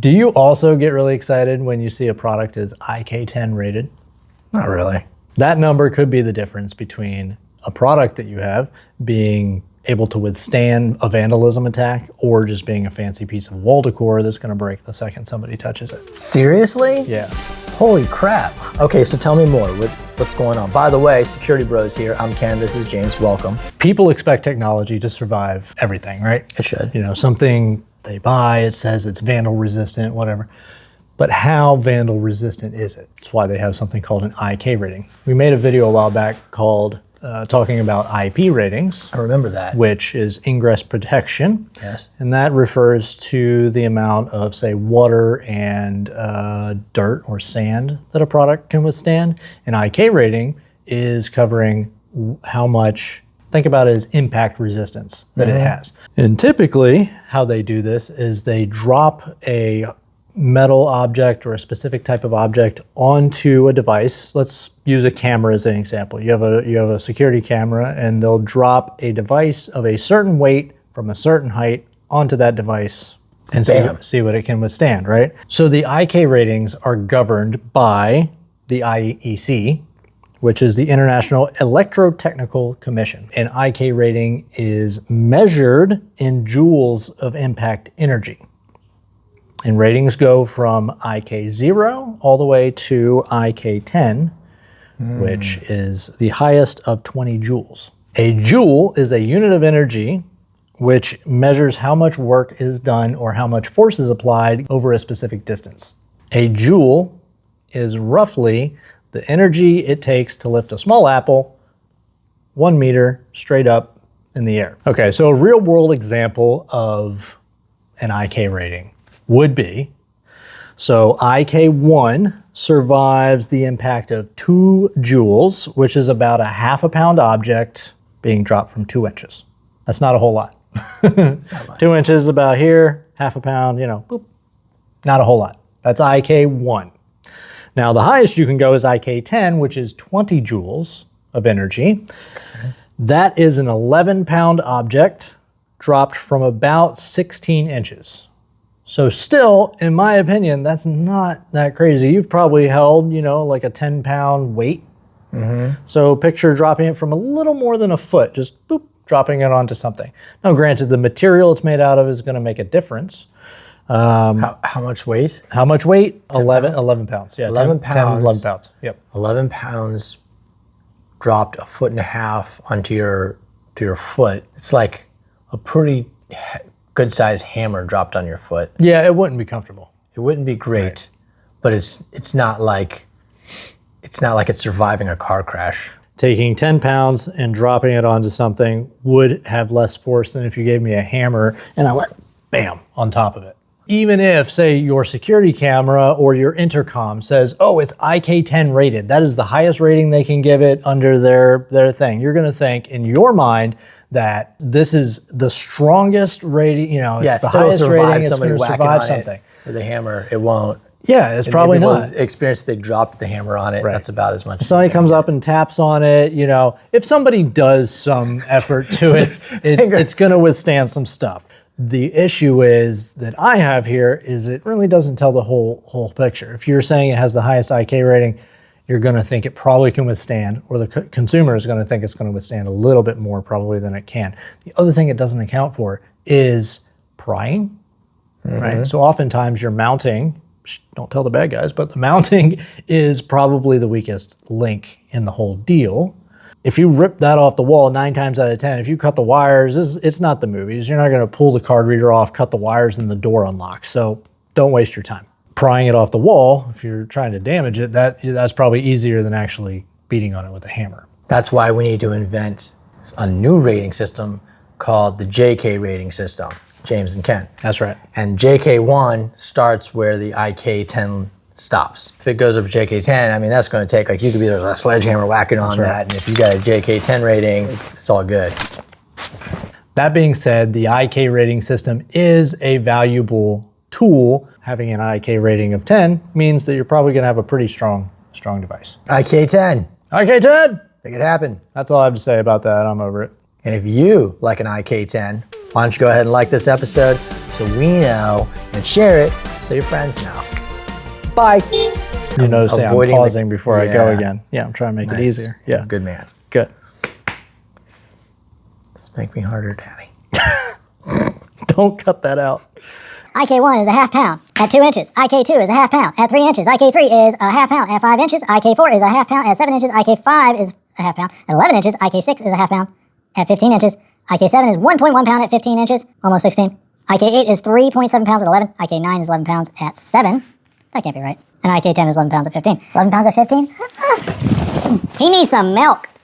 Do you also get really excited when you see a product is 𝐂𝐻 rated? Not really. That number could be the difference between a product that you have being able to withstand a vandalism attack or just being a fancy piece of wall decor that's gonna break the second somebody touches it. Seriously? Yeah. Holy crap. Okay, so tell me more. What's going on? By the way, Security Bros here. I'm Ken, this is James, welcome. People expect technology to survive everything, right? It should. You know, something they buy, it says it's vandal resistant, whatever. But how vandal resistant is it? That's why they have something called an 𝐂𝐻 rating. We made a video a while back called talking about IP ratings. I remember that. Which is ingress protection. Yes. And that refers to the amount of, say, water and dirt or sand that a product can withstand. An 𝐂𝐻 rating is covering how much, think about it as impact resistance that it has. And typically, how they do this is they drop a metal object or a specific type of object onto a device. Let's use a camera as an example. You have a security camera and they'll drop a device of a certain weight from a certain height onto that device and see what it can withstand, right? So the 𝐂𝐻 ratings are governed by the IEC, which is the International Electrotechnical Commission. An 𝐂𝐻 rating is measured in joules of impact energy. And ratings go from 𝐂𝐻0 all the way to 𝐂𝐻10, which is the highest of 20 joules. A joule is a unit of energy which measures how much work is done or how much force is applied over a specific distance. A joule is roughly the energy it takes to lift a small apple 1 meter straight up in the air. Okay, so a real world example of an 𝐂𝐻 rating would be, so 𝐂𝐻1 survives the impact of 2 joules, which is about a half a pound object being dropped from 2 inches. That's not a whole lot. 2 inches about here, half a pound, you know, boop. Not a whole lot. That's 𝐂𝐻1. Now the highest you can go is 𝐂𝐻10, which is 20 joules of energy. Okay. That is an 11-pound object dropped from about 16 inches. So still, in my opinion, that's not that crazy. You've probably held, you know, like a 10-pound weight. So picture dropping it from a little more than a foot, just boop, dropping it onto something. Now granted, the material it's made out of is gonna make a difference. How much weight? How much weight? 11 pounds. Yeah, 11 pounds. 11 pounds, yep. 11 pounds dropped 1.5 feet onto your foot. It's like a pretty good sized hammer dropped on your foot. Yeah, it wouldn't be comfortable. It wouldn't be great, but it's not like it's surviving a car crash. Taking 10 pounds and dropping it onto something would have less force than if you gave me a hammer and I went bam on top of it. Even if, say, your security camera or your intercom says, oh, it's 𝐂𝐻10 rated, that is the highest rating they can give it under their thing, you're gonna think in your mind that this is the strongest rating, you know, it's the highest rating, it's going to survive something. With a hammer, it won't. Yeah, it's probably not. Experience they dropped the hammer on it, that's about as much. If somebody comes up and taps on it, you know, if somebody does some effort to it, it's going to withstand some stuff. The issue is that I have here is it really doesn't tell the whole picture. If you're saying it has the highest 𝐂𝐻 rating, you're going to think it probably can withstand, or the consumer is going to think it's going to withstand a little bit more probably than it can. The other thing it doesn't account for is prying, right? So oftentimes you're mounting, don't tell the bad guys, but the mounting is probably the weakest link in the whole deal. If you rip that off the wall 9 times out of 10, if you cut the wires, it's not the movies. You're not going to pull the card reader off, cut the wires, and the door unlocks. So don't waste your time. Prying it off the wall, if you're trying to damage it, that's probably easier than actually beating on it with a hammer. That's why we need to invent a new rating system called the JK rating system, James and Ken. That's right. And JK1 starts where the 𝐂𝐻10 stops. If it goes up to JK10, I mean, that's going to take, like, you could be a sledgehammer whacking on that, and if you got a JK10 rating, it's all good. That being said, the 𝐂𝐻 rating system is a valuable tool. Having an 𝐂𝐻 rating of 10 means that you're probably going to have a pretty strong device. 𝐂𝐻10. 𝐂𝐻10! Make it happen. That's all I have to say about that. I'm over it. And if you like an 𝐂𝐻10, Why don't you go ahead and like this episode so we know, and share it so your friends know. Bye. You notice I'm avoiding pausing before I go again. Yeah, I'm trying to make it easier. Yeah. Good man. Good. Let's make me harder, Daddy. Don't cut that out. 𝐂𝐻1 is a half pound at 2 inches. 𝐂𝐻2 is a half pound at 3 inches. 𝐂𝐻3 is a half pound at 5 inches. 𝐂𝐻4 is a half pound at 7 inches. 𝐂𝐻5 is a half pound at 11 inches. 𝐂𝐻6 is a half pound at 15 inches. 𝐂𝐻7 is 1.1 pound at 15 inches, almost 16. 𝐂𝐻8 is 3.7 pounds at 11. 𝐂𝐻9 is 11 pounds at 7. That can't be right. And 𝐂𝐻10 is 11 pounds at 15. 11 pounds at 15? He needs some milk.